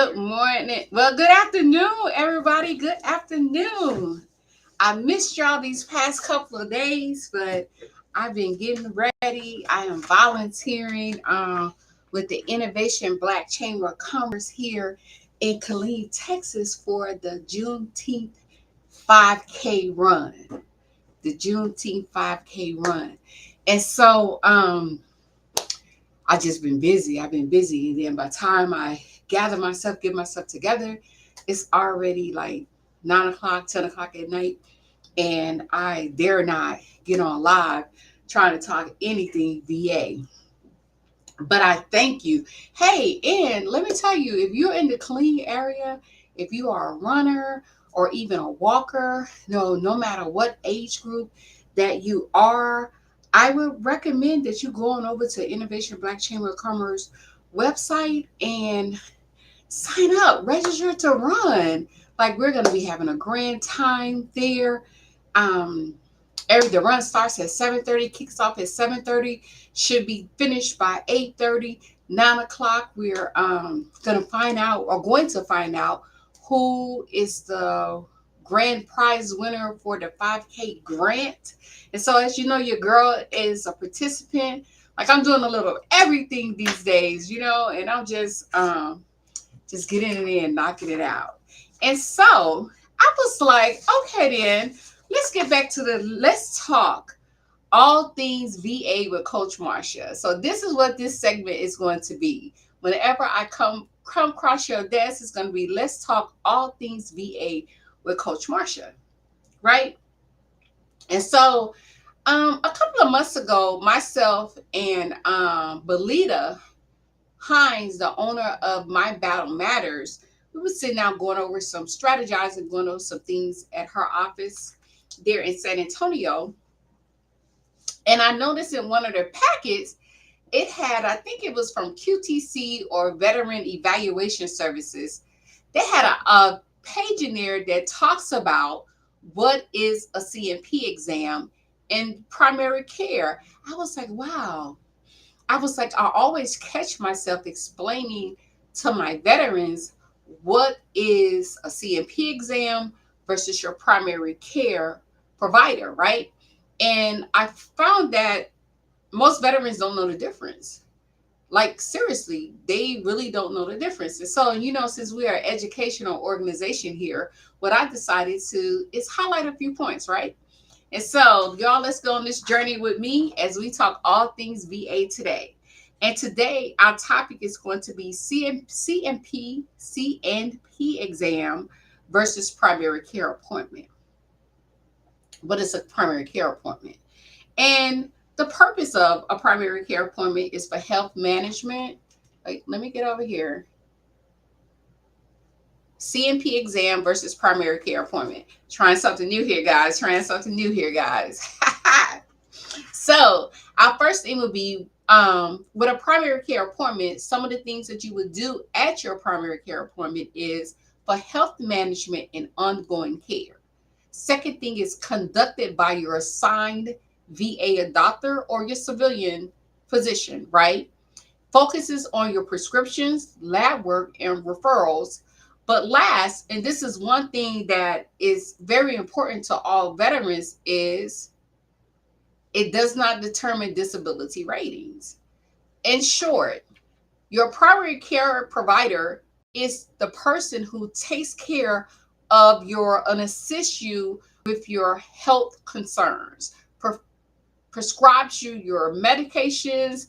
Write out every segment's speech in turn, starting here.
Good morning. Well, good afternoon, everybody. Good afternoon. I missed y'all these past couple of days, but I've been getting ready. I am volunteering with the Innovation Black Chamber of Commerce here in Killeen, Texas for the Juneteenth 5K run. The Juneteenth 5K run. And I just been busy. I've been busy. And then by the time I gather myself, get myself together, it's already like 9 o'clock, 10 o'clock at night. And I dare not get on live trying to talk anything VA. But I thank you. Hey, and let me tell you, if you're in the clean area, if you are a runner or even a walker, no matter what age group that you are, I would recommend that you go on over to Innovation Black Chamber of Commerce website and sign up, register to run. Like we're gonna be having a grand time there. Um, the run starts at 7:30, kicks off at 7:30, should be finished by 8:30, 9 o'clock. We're going to find out who is the grand prize winner for the 5K grant. And so, as you know, your girl is a participant. Like I'm doing a little everything these days, and I'm just getting it in, knocking it out. And so I was like, okay, then let's talk all things VA with Coach Marsha. So this is what this segment is going to be. Whenever I come across your desk, it's going to be let's talk all things VA with Coach Marsha, right? And so a couple of months ago, myself and Belita Hines, the owner of My Battle Matters, we were sitting down going over some strategizing, going over some things at her office there in San Antonio. And I noticed in one of their packets, it had, I think it was from QTC or Veteran Evaluation Services. They had a page in there that talks about what is a CMP exam in primary care. I was like, wow. I always catch myself explaining to my veterans what is a CMP exam versus your primary care provider, right? And I found that most veterans don't know the difference. Like, seriously, they really don't know the difference. And so, since we are an educational organization here, what I decided to is highlight a few points, right? And so, y'all, let's go on this journey with me as we talk all things VA today. And today, our topic is going to be CMP exam versus primary care appointment. What is a primary care appointment? And the purpose of a primary care appointment is for health management. Like, let me get over here. CMP exam versus primary care appointment. Trying something new here, guys. So our first thing would be with a primary care appointment, some of the things that you would do at your primary care appointment is for health management and ongoing care. Second thing is conducted by your assigned VA doctor or your civilian physician, right? Focuses on your prescriptions, lab work, and referrals. But last, and this is one thing that is very important to all veterans, is it does not determine disability ratings. In short, your primary care provider is the person who takes care of and assists you with your health concerns, prescribes you your medications,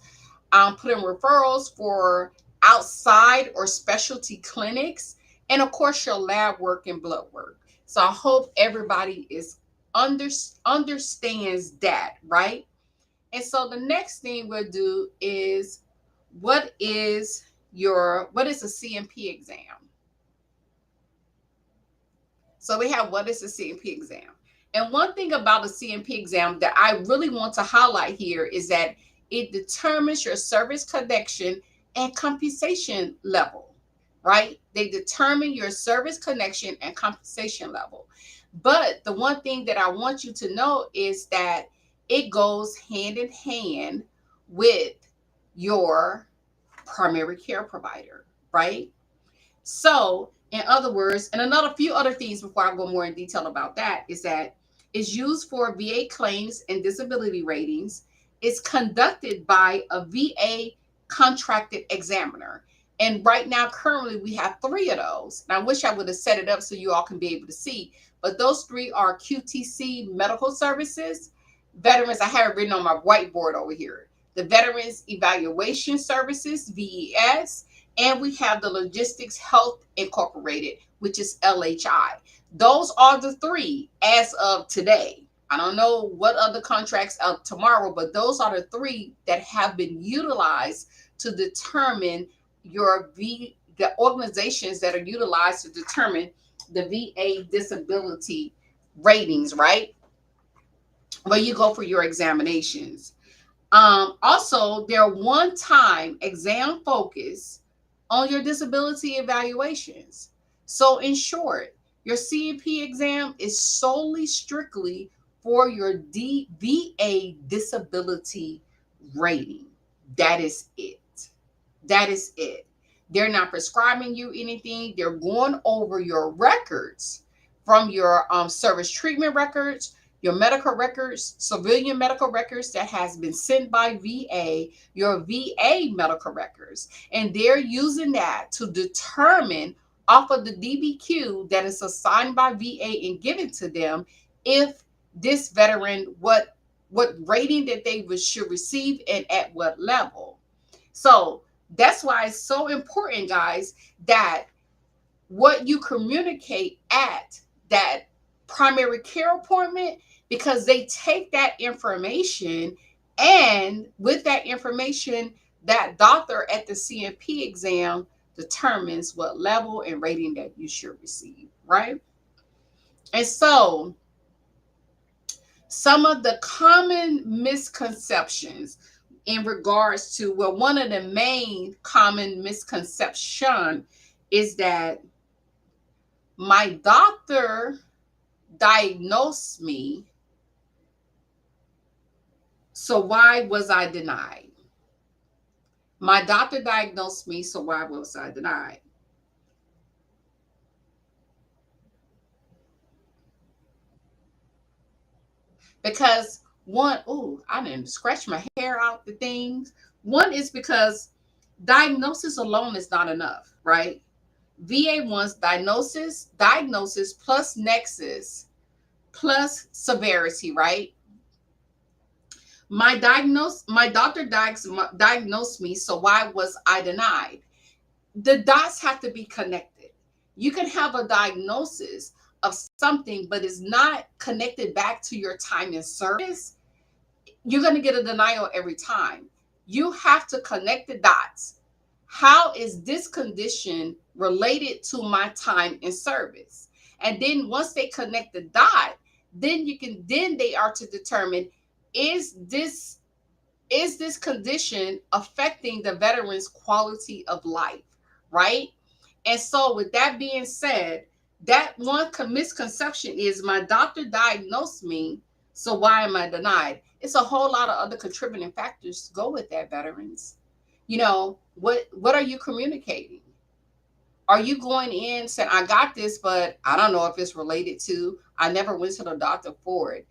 put in referrals for outside or specialty clinics, and of course your lab work and blood work. So I hope everybody is understands that, right? And so the next thing we'll do is what is a CMP exam? So we have what is a CMP exam? And one thing about a CMP exam that I really want to highlight here is that it determines your service connection and compensation level, right? They determine your service connection and compensation level. But the one thing that I want you to know is that it goes hand in hand with your primary care provider, right? So, in other words, and another few other things before I go more in detail about that is that it's used for VA claims and disability ratings. It's conducted by a VA contracted examiner. And right now, currently, we have three of those. And I wish I would have set it up so you all can be able to see. But those three are QTC Medical Services, Veterans, I have it written on my whiteboard over here, the Veterans Evaluation Services, VES, and we have the Logistics Health Incorporated, which is LHI. Those are the three as of today. I don't know what other contracts out tomorrow, but those are the three that have been utilized to determine the organizations that are utilized to determine the VA disability ratings, right? Where you go for your examinations. Also, their one-time exam focus on your disability evaluations. So, in short, your CMP exam is solely strictly for your VA disability rating. That is it. That is it. They're not prescribing you anything. They're going over your records from your service treatment records, your medical records, civilian medical records that has been sent by VA, your VA medical records. And they're using that to determine off of the DBQ that is assigned by VA and given to them if this veteran, what rating that they should receive and at what level. So that's why it's so important, guys, that what you communicate at that primary care appointment, because they take that information, and with that information, that doctor at the CMP exam determines what level and rating that you should receive, right? And so some of the common misconceptions in regards to, well, one of the main common misconception is that my doctor diagnosed me, so why was I denied? My doctor diagnosed me, so why was I denied? Because one, oh, I didn't scratch my hair out the things. One is because diagnosis alone is not enough, right? VA wants diagnosis plus nexus plus severity, right? My doctor diagnosed me, so why was I denied? The dots have to be connected. You can have a diagnosis of something, but it's not connected back to your time in service. You're going to get a denial every time. You have to connect the dots. How is this condition related to my time in service? And then once they connect the dot, then they are to determine, is this is this condition affecting the veteran's quality of life, right? And so, with that being said, that one misconception is my doctor diagnosed me, so why am I denied? It's a whole lot of other contributing factors to go with that, veterans. What are you communicating? Are you going in saying, I got this, but I don't know if it's related to, I never went to the doctor for it?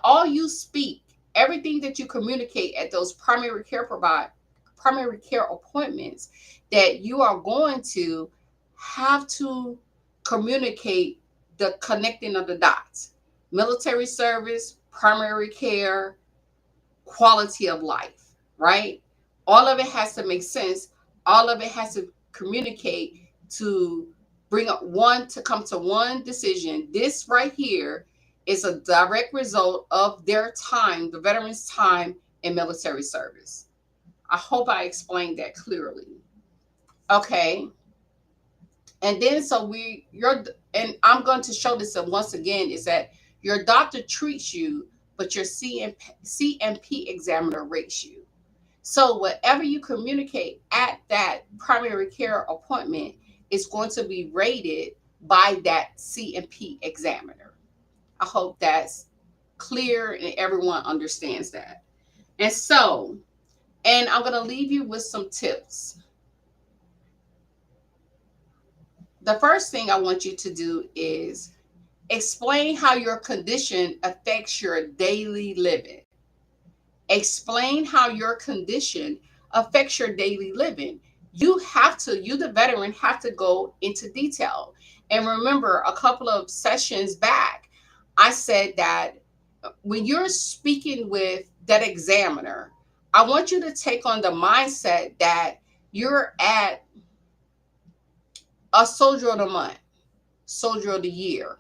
All you speak, everything that you communicate at those primary care appointments, that you are going to have to communicate the connecting of the dots. Military service, primary care, quality of life, right? All of it has to make sense. All of it has to communicate to bring up one to come to one decision. This right here is a direct result of their time, the veterans' time in military service. I hope I explained that clearly. Okay. And then and I'm going to show this once again, is that your doctor treats you, but your CMP examiner rates you. So whatever you communicate at that primary care appointment is going to be rated by that CMP examiner. I hope that's clear and everyone understands that. And so, and I'm going to leave you with some tips. The first thing I want you to do is explain how your condition affects your daily living. Explain how your condition affects your daily living. You, the veteran, have to go into detail. And remember, a couple of sessions back, I said that when you're speaking with that examiner, I want you to take on the mindset that you're at a soldier of the month, soldier of the year,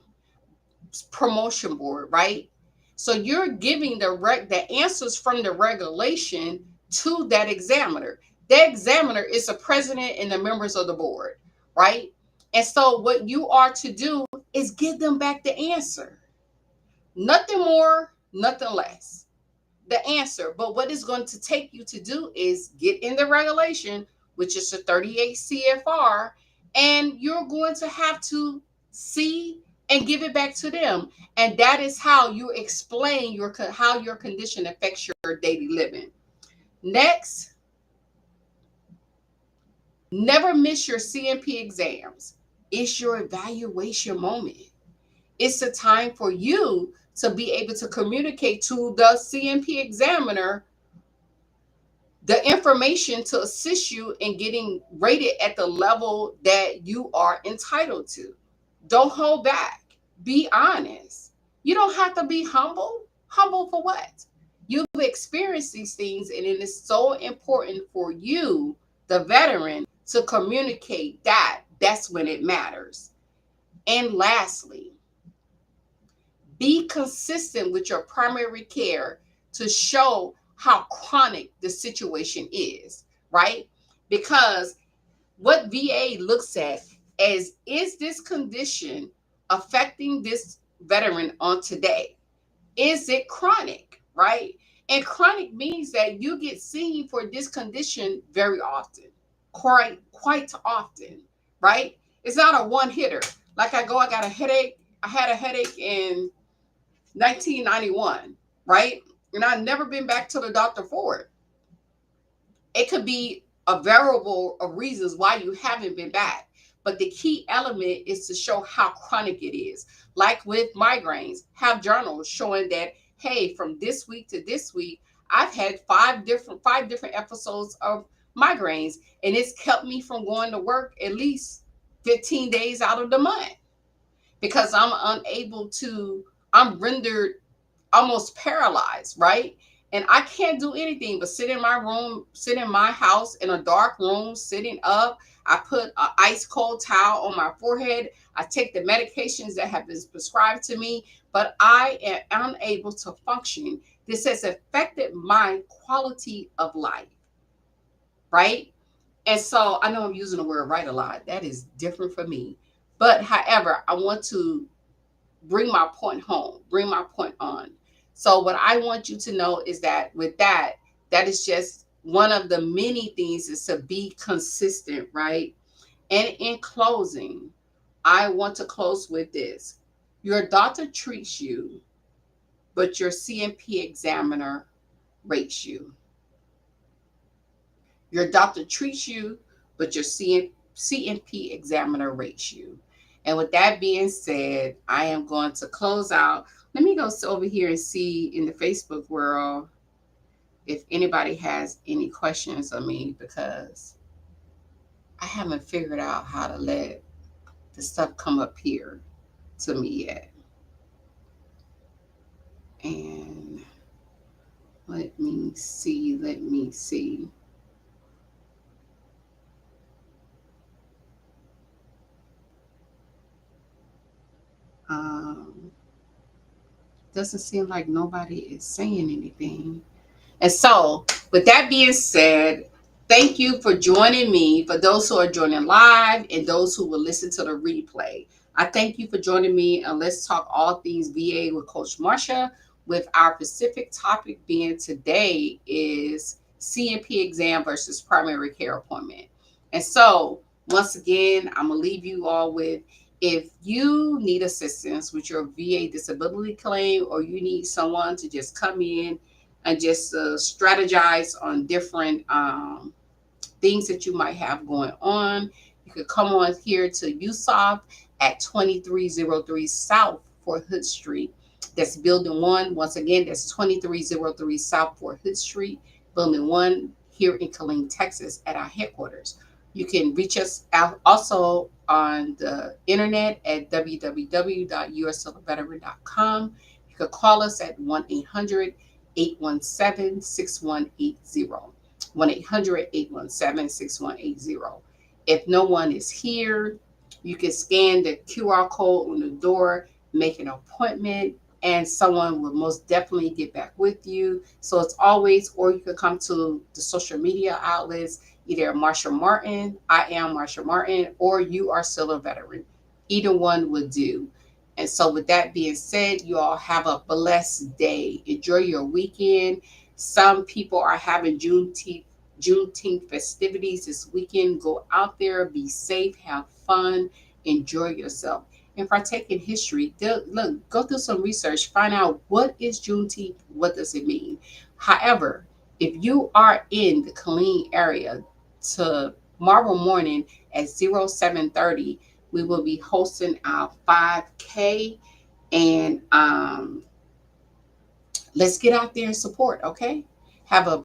promotion board, right? So you're giving the answers from the regulation to that examiner. The examiner is the president and the members of the board, right? And so what you are to do is give them back the answer. Nothing more, nothing less. The answer. But what it's going to take you to do is get in the regulation, which is the 38 CFR, and you're going to have to see and give it back to them. And that is how you explain how your condition affects your daily living. Next, never miss your CMP exams. It's your evaluation moment. It's a time for you to be able to communicate to the CMP examiner the information to assist you in getting rated at the level that you are entitled to. Don't hold back. Be honest. You don't have to be humble. Humble for what? You've experienced these things, and it is so important for you, the veteran, to communicate that. That's when it matters. And lastly, be consistent with your primary care to show how chronic the situation is, right? Because what VA looks at is this condition affecting this veteran on today? Is it chronic, right? And chronic means that you get seen for this condition very often, quite often, right? It's not a one hitter. Like I got a headache. I had a headache in 1991, right? And I've never been back to the doctor for it. It could be a variable of reasons why you haven't been back. But the key element is to show how chronic it is. Like with migraines, have journals showing that, hey, from this week to this week, I've had five different episodes of migraines, and it's kept me from going to work at least 15 days out of the month because I'm rendered almost paralyzed, right? And I can't do anything but sit in my room, sit in my house in a dark room, sitting up. I put an ice cold towel on my forehead. I take the medications that have been prescribed to me, but I am unable to function. This has affected my quality of life, right? And so I know I'm using the word right a lot. That is different for me. But however, I want to bring my point home, bring my point on. So what I want you to know is that with that, that is just one of the many things is to be consistent, right? And in closing, I want to close with this. Your doctor treats you, but your CMP examiner rates you. Your doctor treats you, but your CMP examiner rates you. And with that being said, I am going to close out. Let me go over here and see in the Facebook world if anybody has any questions of me, because I haven't figured out how to let the stuff come up here to me yet. And let me see. Doesn't seem like nobody is saying anything. And so, with that being said, thank you for joining me. For those who are joining live and those who will listen to the replay, I thank you for joining me. And let's talk all things VA with Coach Marsha. With our specific topic being today is CMP exam versus primary care appointment. And so, once again, I'm gonna leave you all with, if you need assistance with your VA disability claim, or you need someone to just come in and just strategize on different things that you might have going on, You could come on here to USOF at 2303 South Fort Hood Street. That's Building 1. Once again, that's 2303 South Fort Hood Street, Building 1, here in Killeen, Texas, at our headquarters. You can reach us out also on the internet at www.yoursstillaveteran.com. You could call us at 1-800-817-6180. 1-800-817-6180. If no one is here, you can scan the QR code on the door, make an appointment, and someone will most definitely get back with you. So it's always, or you can come to the social media outlets, either Marsha Martin, I am Marsha Martin, or you are still a veteran. Either one would do. And so, with that being said, you all have a blessed day. Enjoy your weekend. Some people are having Juneteenth festivities this weekend. Go out there, be safe, have fun, enjoy yourself. And partake in history. Look, go through some research, find out what is Juneteenth, what does it mean. However, if you are in the Killeen area, tomorrow morning at 0730, we will be hosting our 5K, and let's get out there and support. Okay, have a